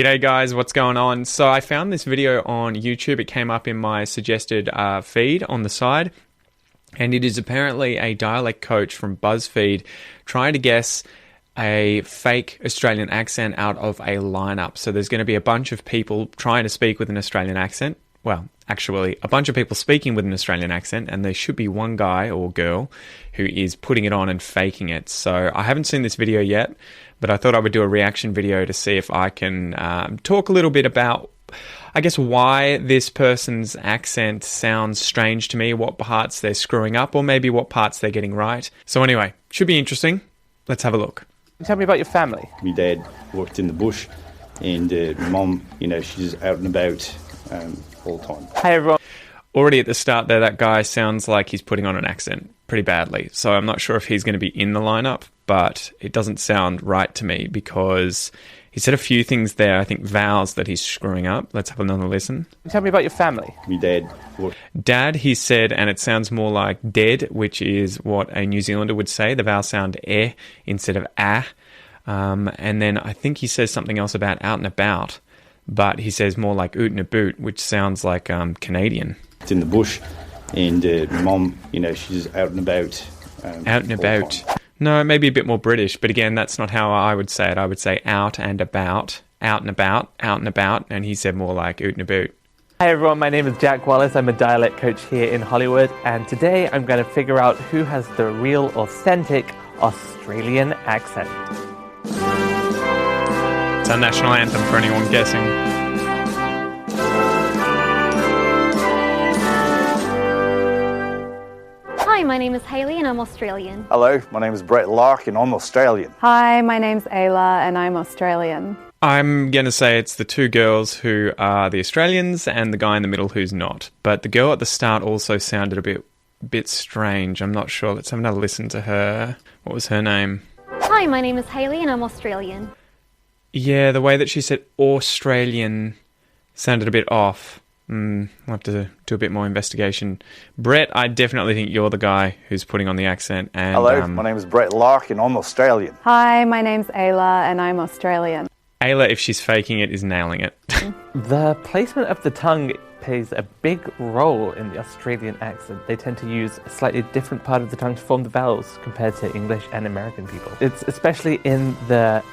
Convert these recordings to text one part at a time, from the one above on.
G'day guys, what's going on? So I found this video on YouTube. It came up in my suggested feed on the side. And it is apparently a dialect coach from BuzzFeed trying to guess a fake Australian accent out of a lineup. So there's going to be a bunch of people trying to speak with an Australian accent. Well, actually, a bunch of people speaking with an Australian accent, and there should be one guy or girl who is putting it on and faking it. So I haven't seen this video yet, but I thought I would do a reaction video to see if I can talk a little bit about, I guess, why this person's accent sounds strange to me, what parts they're screwing up, or maybe what parts they're getting right. So anyway, should be interesting. Let's have a look. Tell me about your family. My dad worked in the bush, and my mum, she's out and about all the time. Hey everyone. Already at the start there, that guy sounds like he's putting on an accent pretty badly. So I'm not sure if he's going to be in the lineup, but it doesn't sound right to me because he said a few things there, I think vowels that he's screwing up. Let's have another listen. Tell me about your family. My dad worked. Dad, he said, and it sounds more like dead, which is what a New Zealander would say. The vowel sound eh instead of ah. And then I think he says something else about out and about, but he says more like oot and a boot, which sounds like Canadian. It's in the bush, and my mum, she's out and about. Out and about. No, maybe a bit more British, but again, that's not how I would say it. I would say out and about, out and about, out and about, and he said more like oot and a boot. Hi everyone, my name is Jack Wallace. I'm a dialect coach here in Hollywood, and today I'm going to figure out who has the real, authentic Australian accent. It's our national anthem for anyone guessing. Hi, my name is Hayley and I'm Australian. Hello, my name is Brett Lark and I'm Australian. Hi, my name's Ayla and I'm Australian. I'm going to say it's the two girls who are the Australians and the guy in the middle who's not. But the girl at the start also sounded a bit strange. I'm not sure. Let's have another listen to her. What was her name? Hi, my name is Hayley and I'm Australian. Yeah, the way that she said Australian sounded a bit off. I'll have to do a bit more investigation. Brett, I definitely think you're the guy who's putting on the accent. And, hello, my name is Brett Lark and I'm Australian. Hi, my name's Ayla and I'm Australian. Ayla, if she's faking it, is nailing it. The placement of the tongue plays a big role in the Australian accent. They tend to use a slightly different part of the tongue to form the vowels compared to English and American people. It's especially in the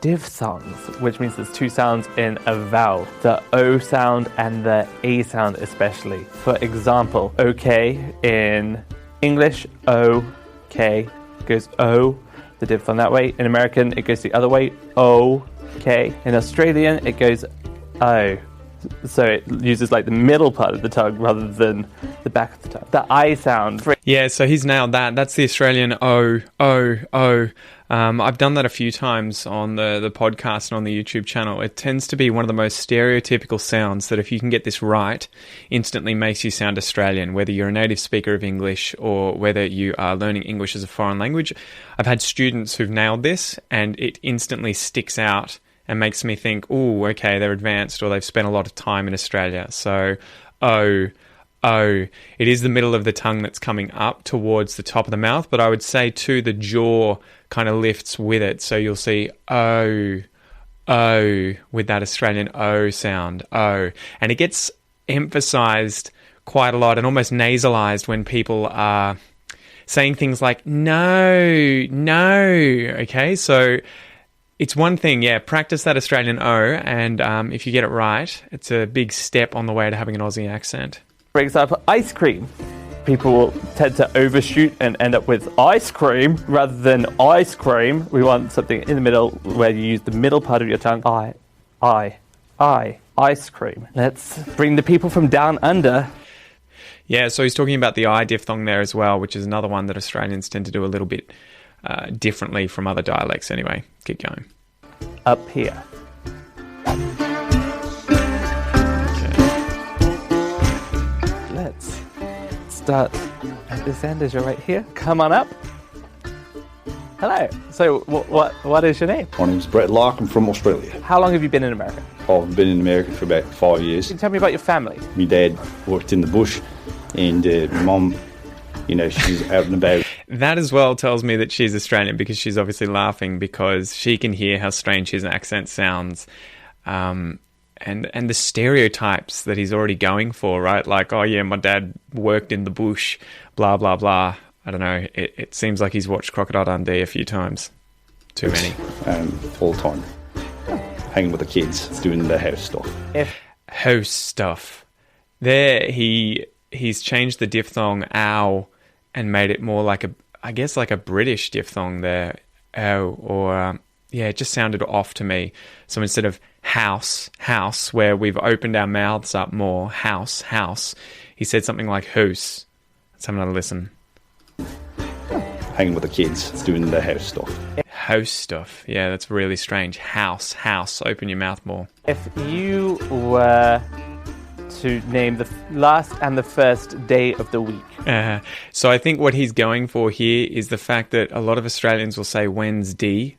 diphthongs, which means there's two sounds in a vowel. The O sound and the A sound especially. For example, okay in English, O-K goes O, the diphthong that way. In American, it goes the other way, O-K. In Australian, it goes O. So it uses like the middle part of the tongue rather than the back of the tongue. The I sound. Yeah, so he's nailed that. That's the Australian O, O, O. I've done that a few times on the podcast and on the YouTube channel. It tends to be one of the most stereotypical sounds that if you can get this right, instantly makes you sound Australian, whether you're a native speaker of English or whether you are learning English as a foreign language. I've had students who've nailed this and it instantly sticks out and makes me think, oh, okay, they're advanced or they've spent a lot of time in Australia. So, O. It is the middle of the tongue that's coming up towards the top of the mouth, but I would say too the jaw kind of lifts with it. So you'll see O with that Australian O sound, O. And it gets emphasized quite a lot and almost nasalized when people are saying things like no, okay? So it's one thing, yeah, practice that Australian O, and if you get it right, it's a big step on the way to having an Aussie accent. For example, ice cream. People will tend to overshoot and end up with ice cream rather than ice cream. We want something in the middle where you use the middle part of your tongue. Ice cream. Let's bring the people from down under. Yeah, so he's talking about the I diphthong there as well, which is another one that Australians tend to do a little bit differently from other dialects anyway. Keep going. Up here. Let's start at this end as you're right here. Come on up. Hello. So what is your name? My name's Brett Lark. I'm from Australia. How long have you been in America? I've been in America for about 5 years. Can you tell me about your family? My dad worked in the bush, and my mum, she's out and about. That as well tells me that she's Australian because she's obviously laughing because she can hear how strange his accent sounds. And the stereotypes that he's already going for, right? Like, oh yeah, my dad worked in the bush, blah, blah, blah. I don't know. It seems like he's watched Crocodile Dundee a few times. Too many. All the time. Hanging with the kids, doing the house stuff. House stuff. There, he's changed the diphthong ow and made it more like a British diphthong there. Oh, or it just sounded off to me. So instead of house, where we've opened our mouths up more, house, he said something like hoose. Let's have another listen. Hanging with the kids, doing the house stuff. House stuff. Yeah, that's really strange. House. Open your mouth more. If you were to name the last and the first day of the week. So I think what he's going for here is the fact that a lot of Australians will say Wednesday.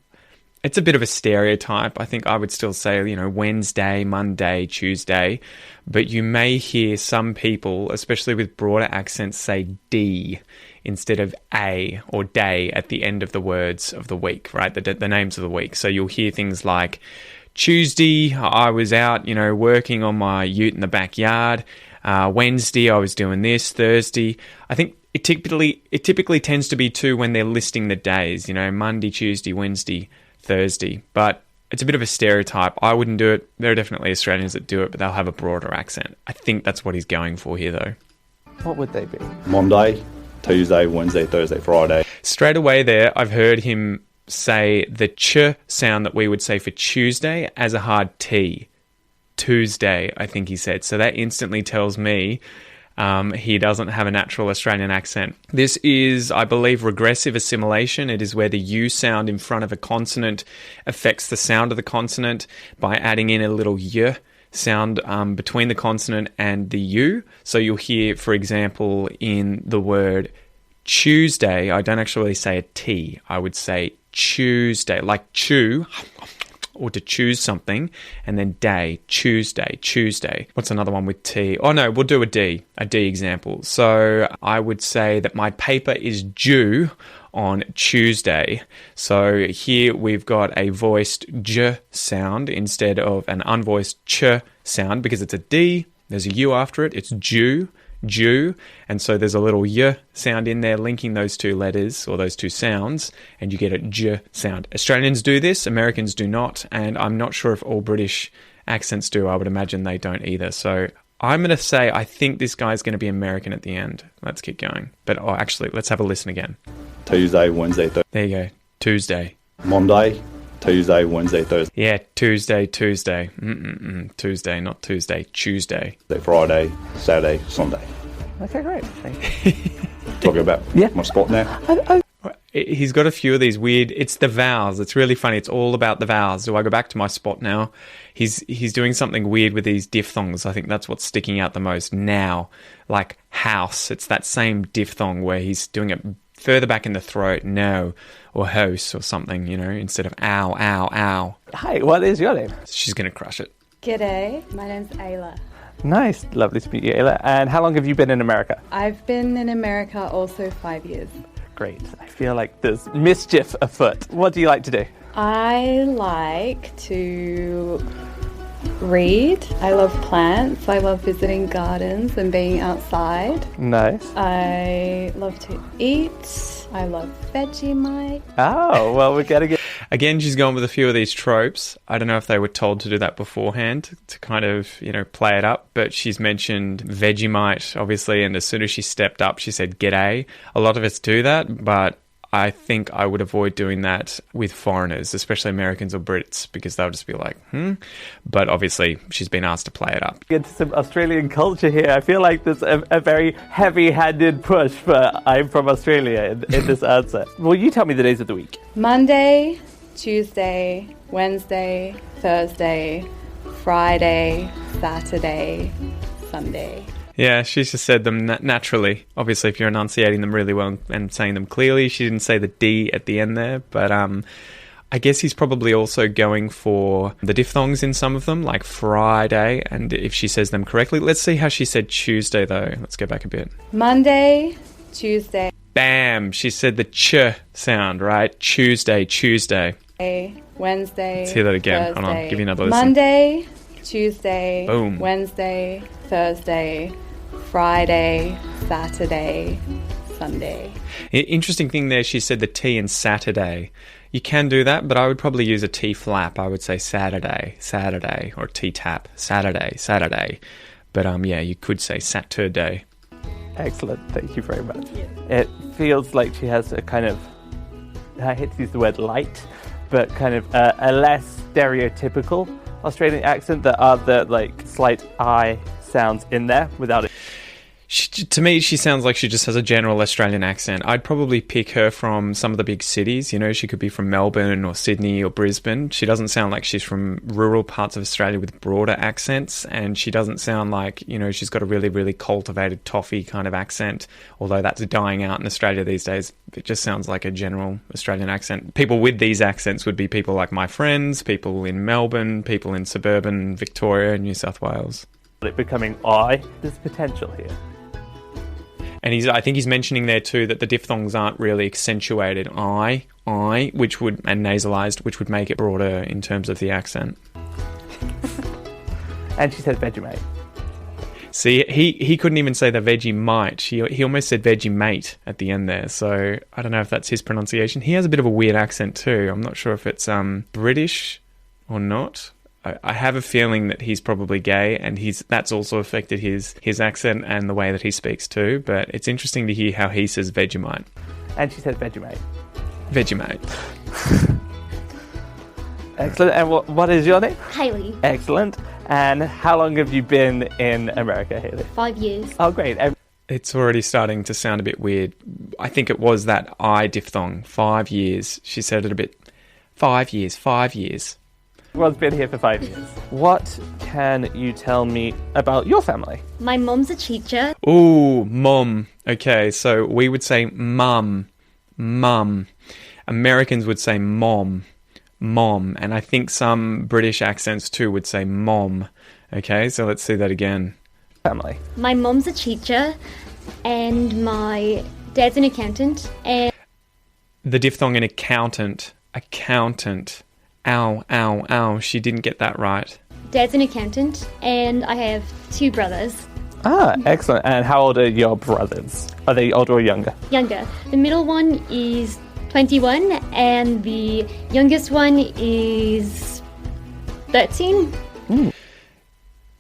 It's a bit of a stereotype. I think I would still say, Wednesday, Monday, Tuesday. But you may hear some people, especially with broader accents, say D instead of A or day at the end of the words of the week, right? The names of the week. So you'll hear things like Tuesday, I was out, working on my ute in the backyard. Wednesday, I was doing this. Thursday, I think it typically tends to be two when they're listing the days, Monday, Tuesday, Wednesday, Thursday. But it's a bit of a stereotype. I wouldn't do it. There are definitely Australians that do it, but they'll have a broader accent. I think that's what he's going for here, though. What would they be? Monday, Tuesday, Wednesday, Thursday, Friday. Straight away there, I've heard him say the ch sound that we would say for Tuesday as a hard T. Tuesday, I think he said. So that instantly tells me he doesn't have a natural Australian accent. This is, I believe, regressive assimilation. It is where the U sound in front of a consonant affects the sound of the consonant by adding in a little Y sound between the consonant and the U. So you'll hear, for example, in the word Tuesday, I don't actually say a T. I would say Tuesday, like chew, or to choose something, and then day, Tuesday. What's another one with T? Oh no, we'll do a D example. So I would say that my paper is due on Tuesday. So here we've got a voiced J sound instead of an unvoiced Ch sound because it's a D, there's a U after it, it's due, and so there's a little Y sound in there linking those two letters or those two sounds, and you get a J sound. Australians do this, Americans do not, and I'm not sure if all British accents do. I would imagine they don't either. So I'm going to say I think this guy's going to be American at the end. Let's keep going. But actually, let's have a listen again. Tuesday, Wednesday, Thursday. There you go. Tuesday. Monday, Tuesday, Wednesday, Thursday. Yeah, Tuesday. Tuesday, not Tuesday. Tuesday. Friday, Saturday, Sunday. Okay, great. Thank you. Talking about my spot now. He's got a few of these weird... It's the vowels. It's really funny. It's all about the vowels. Do I go back to my spot now? He's doing something weird with these diphthongs. I think that's what's sticking out the most now. Like house. It's that same diphthong where he's doing it further back in the throat. No. Or house or something, instead of ow, ow, ow. Hi, what is your name? She's going to crush it. G'day, my name's Ayla. Nice, lovely to meet you, Ayla. And how long have you been in America? I've been in America also 5 years. Great. I feel like there's mischief afoot. What do you like to do? I like to read. I love plants. I love visiting gardens and being outside. Nice. I love to eat. I love Vegemite. Oh, well, we're getting it. Again, she's gone with a few of these tropes. I don't know if they were told to do that beforehand to kind of, play it up, but she's mentioned Vegemite, obviously, and as soon as she stepped up, she said, g'day. A lot of us do that, but I think I would avoid doing that with foreigners, especially Americans or Brits, because they'll just be like, But obviously, she's been asked to play it up. Get some Australian culture here. I feel like there's a very heavy-handed push for I'm from Australia in this answer. Well, you tell me the days of the week. Monday, Tuesday, Wednesday, Thursday, Friday, Saturday, Sunday. Yeah, she just said them naturally. Obviously, if you're enunciating them really well and saying them clearly, she didn't say the D at the end there. But I guess he's probably also going for the diphthongs in some of them, like Friday. And if she says them correctly, let's see how she said Tuesday, though. Let's go back a bit. Monday, Tuesday. Bam! She said the ch sound, right? Tuesday. Wednesday. Let's hear that again. Thursday, Hold on, give you another listen. Monday, Tuesday, Boom. Wednesday, Thursday, Friday, Saturday, Sunday. Interesting thing there, she said the T in Saturday. You can do that, but I would probably use a T flap. I would say Saturday, Saturday, or T tap, Saturday, Saturday. But yeah, you could say Saturday. Excellent, thank you very much. It feels like she has a kind of, I hate to use the word light, but kind of a less stereotypical Australian accent. There are the like slight I sounds in there without it. To me, she sounds like she just has a general Australian accent. I'd probably pick her from some of the big cities. You know, she could be from Melbourne or Sydney or Brisbane. She doesn't sound like she's from rural parts of Australia with broader accents. And she doesn't sound like, you know, she's got a really, really cultivated toffee kind of accent. Although that's dying out in Australia these days. It just sounds like a general Australian accent. People with these accents would be people like my friends, people in Melbourne, people in suburban Victoria and New South Wales. It becoming I, there's potential here. And I think he's mentioning there too that the diphthongs aren't really accentuated. I, which would, and nasalized, which would make it broader in terms of the accent. And she said Vegemite. See, he couldn't even say the Vegemite. He almost said Vegemate at the end there. So I don't know if that's his pronunciation. He has a bit of a weird accent too. I'm not sure if it's British or not. I have a feeling that he's probably gay, and that's also affected his accent and the way that he speaks too. But it's interesting to hear how he says Vegemite. And she said Vegemite. Vegemite. Excellent. And what is your name? Hayley. Excellent. And how long have you been in America, Hayley? 5 years. Oh, great. It's already starting to sound a bit weird. I think it was that I diphthong. 5 years. She said it a bit. 5 years. 5 years. Everyone's been here for 5 years. What can you tell me about your family? My mom's a teacher. Ooh, mom. Okay, so we would say mum. Mum. Americans would say mom. Mom. And I think some British accents too would say mom. Okay, so let's see that again. Family. My mom's a teacher, and my dad's an accountant. And The diphthong in accountant. Accountant. Ow, ow, ow. She didn't get that right. dad's an accountant, and I have 2 brothers. Ah, excellent. And how old are your brothers? Are they older or younger? Younger. The middle one is 21, and the youngest one is 13.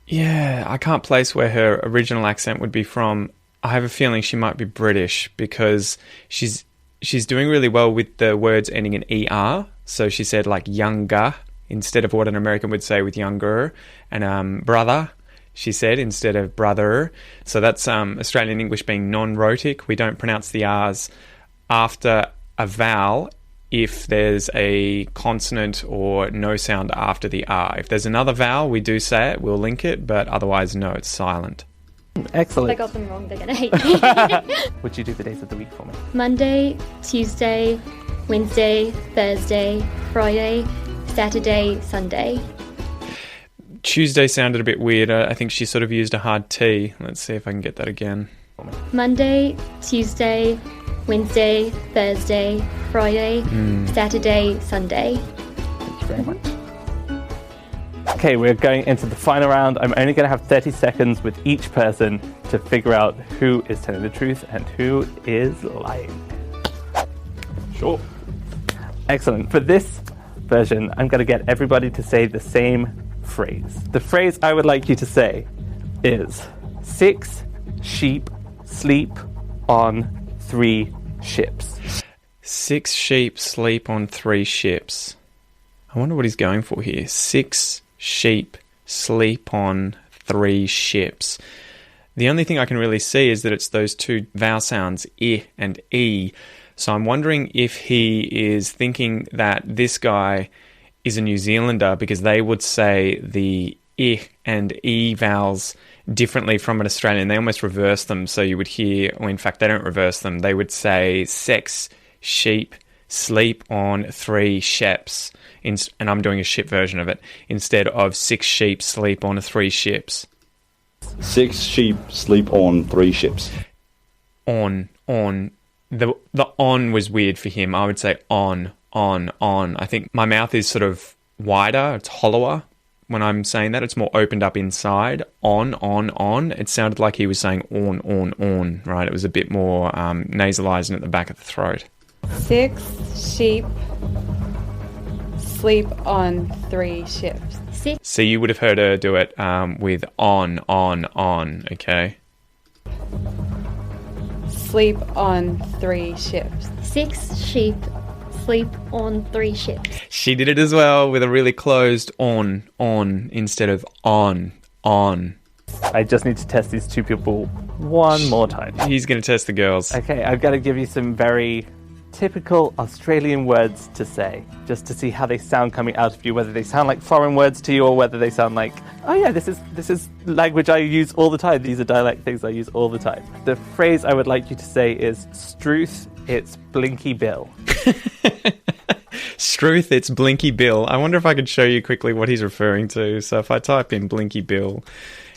Yeah, I can't place where her original accent would be from. I have a feeling she might be British because she's doing really well with the words ending in ER. So she said like younger instead of what an American would say with younger. And brother, she said, instead of brother. So that's Australian English being non-rhotic. We don't pronounce the R's after a vowel if there's a consonant or no sound after the R. If there's another vowel, we do say it, we'll link it, but otherwise, no, it's silent. Excellent. If I got them wrong, they're going to hate me. Would you do the days of the week for me? Monday, Tuesday, Wednesday, Thursday, Friday, Saturday, Sunday. Tuesday sounded a bit weird. I think she sort of used a hard T. Let's see if I can get that again. Monday, Tuesday, Wednesday, Thursday, Friday, Saturday, Sunday. Thank you very much. Okay, we're going into the final round. I'm only going to have 30 seconds with each person to figure out who is telling the truth and who is lying. Sure. Excellent. For this version, I'm going to get everybody to say the same phrase. The phrase I would like you to say is 6 sheep sleep on 3 ships. 6 sheep sleep on 3 ships. I wonder what he's going for here. 6 sheep sleep on 3 ships. The only thing I can really see is that it's those 2 vowel sounds, I and E. So I'm wondering if he is thinking that this guy is a New Zealander because they would say the I and E vowels differently from an Australian. They almost reverse them. So you would hear, or in fact, they don't reverse them. They would say 6 sheep sleep on 3 ships. And I'm doing a ship version of it, instead of 6 sheep sleep on 3 ships. 6 sheep sleep on 3 ships. On. The on was weird for him. I would say on. on. I think my mouth is sort of wider, it's hollower. When I'm saying that, it's more opened up inside. On. It sounded like he was saying on, right? It was a bit more nasalized and at the back of the throat. 6 sheep sleep on 3 ships. So you would have heard her do it with on, okay? Sleep on 3 ships. 6 sheep sleep on 3 ships. She did it as well with a really closed on instead of on. I just need to test these two people one more time. He's going to test the girls. Okay, I've got to give you some very typical Australian words to say, just to see how they sound coming out of you, whether they sound like foreign words to you or whether they sound like, oh yeah, this is language I use all the time. These are dialect things I use all the time. The phrase I would like you to say is Struth, it's Blinky Bill. Struth, it's Blinky Bill. I wonder if I could show you quickly what he's referring to. So if I type in Blinky Bill,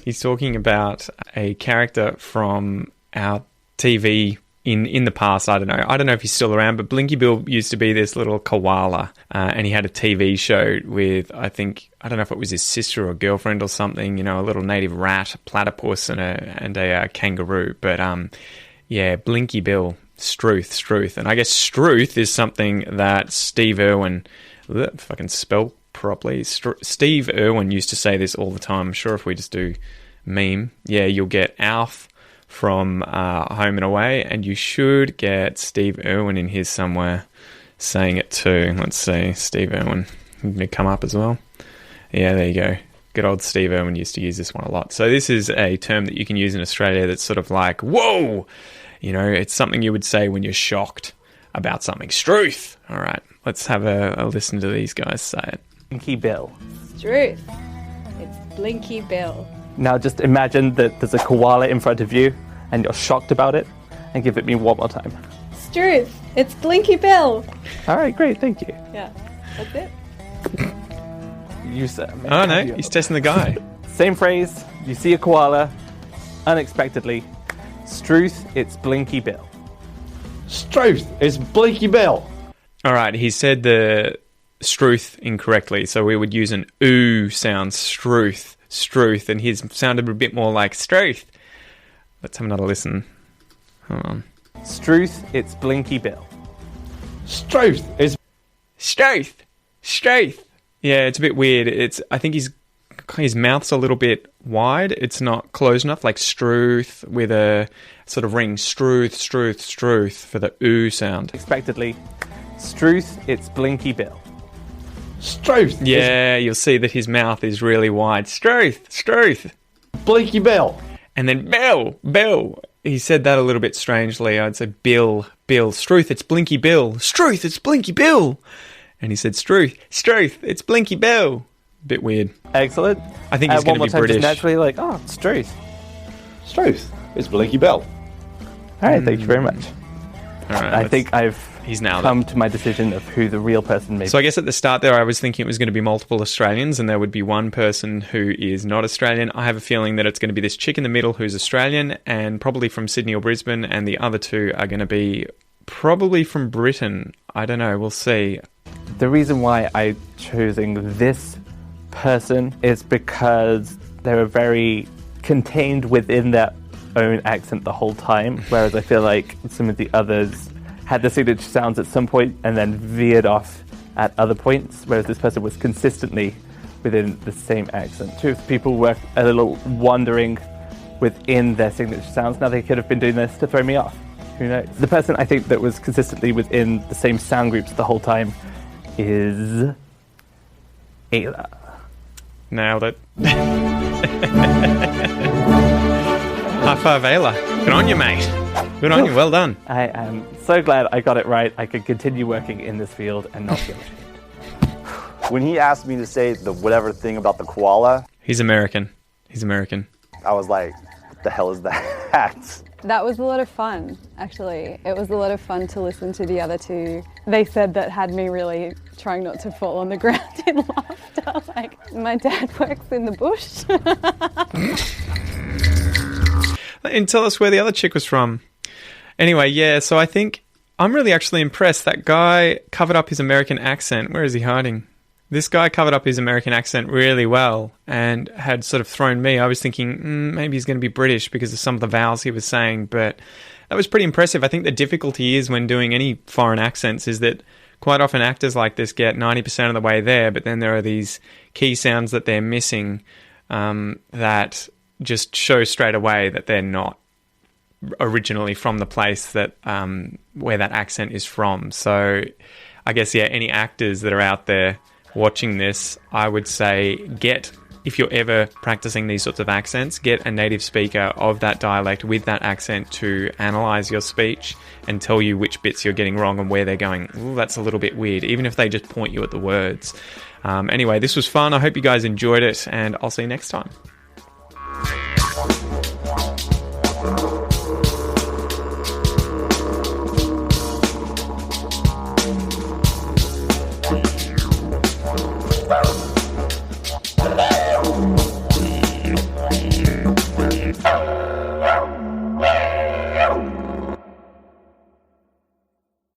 he's talking about a character from our TV in the past. I don't know if he's still around, but Blinky Bill used to be this little koala, and he had a TV show with, I don't know if it was his sister or girlfriend or something, a little native rat, a platypus, and a kangaroo. But yeah, Blinky Bill, Struth. And I guess Struth is something that Steve Irwin, if I can spell properly, Steve Irwin used to say this all the time. I'm sure if we just do meme, yeah, you'll get Alf from Home and Away, and you should get Steve Irwin in here somewhere saying it too. Let's see, Steve Irwin. Going to come up as well. Yeah, there you go. Good old Steve Irwin used to use this one a lot. So this is a term that you can use in Australia that's sort of like, whoa! It's something you would say when you're shocked about something. Struth! All right, let's have a listen to these guys say it. Blinky Bill. Struth, it's Blinky Bill. Now just imagine that there's a koala in front of you and you're shocked about it, and give it me one more time. Struth, it's Blinky Bill. All right, great, thank you. Yeah, that's it. You said. Oh no, he's testing the guy. Same phrase. You see a koala, unexpectedly. Struth, it's Blinky Bill. Struth, it's Blinky Bill. All right, he said the struth incorrectly, so we would use an ooh sound, struth, and his sounded a bit more like struth. Let's have another listen. Hold on. Struth, it's Blinky Bill. Struth, it's Struth. Yeah, it's a bit weird. I think his mouth's a little bit wide. It's not closed enough, like struth with a sort of ring. Struth for the ooh sound. Expectedly. Struth, it's Blinky Bill. Struth. Yeah, you'll see that his mouth is really wide. Struth. Blinky Bill. And then Bill. He said that a little bit strangely. I'd say Bill. Struth, it's Blinky Bill. Struth, it's Blinky Bill. And he said Struth, it's Blinky Bill. Bit weird. Excellent. I think he's going to be British. Just naturally like, oh, it's Struth. Struth, it's Blinky Bill. All right, thank you very much. All right, I think he's now come to my decision of who the real person may be. So I guess at the start there I was thinking it was going to be multiple Australians and there would be one person who is not Australian. I have a feeling that it's going to be this chick in the middle who's Australian and probably from Sydney or Brisbane, and the other two are going to be probably from Britain. I don't know, we'll see. The reason why I'm choosing this person is because they were very contained within their own accent the whole time, whereas I feel like some of the others had the signature sounds at some point and then veered off at other points, whereas this person was consistently within the same accent. Two of the people were a little wandering within their signature sounds. Now they could have been doing this to throw me off. Who knows? The person I think that was consistently within the same sound groups the whole time is Ayla. Nailed it. High five, Ayla. Good on you, mate. Good on you. Well done. I am so glad I got it right. I could continue working in this field and not feel ashamed. When he asked me to say the whatever thing about the koala, He's American. I was like, what the hell is that? That was a lot of fun, actually. It was a lot of fun to listen to the other two. They said that had me really trying not to fall on the ground in laughter. Like, my dad works in the bush. And tell us where the other chick was from. Anyway, yeah, so I think I'm really actually impressed. That guy covered up his American accent. Where is he hiding? This guy covered up his American accent really well and had sort of thrown me. I was thinking maybe he's going to be British because of some of the vowels he was saying, but that was pretty impressive. I think the difficulty is when doing any foreign accents is that quite often actors like this get 90% of the way there, but then there are these key sounds that they're missing that just show straight away that they're not originally from the place that where that accent is from. So I guess, yeah, any actors that are out there watching this, I would say if you're ever practicing these sorts of accents, get a native speaker of that dialect with that accent to analyse your speech and tell you which bits you're getting wrong and where they're going, ooh, that's a little bit weird, even if they just point you at the words. Anyway, this was fun. I hope you guys enjoyed it, and I'll see you next time.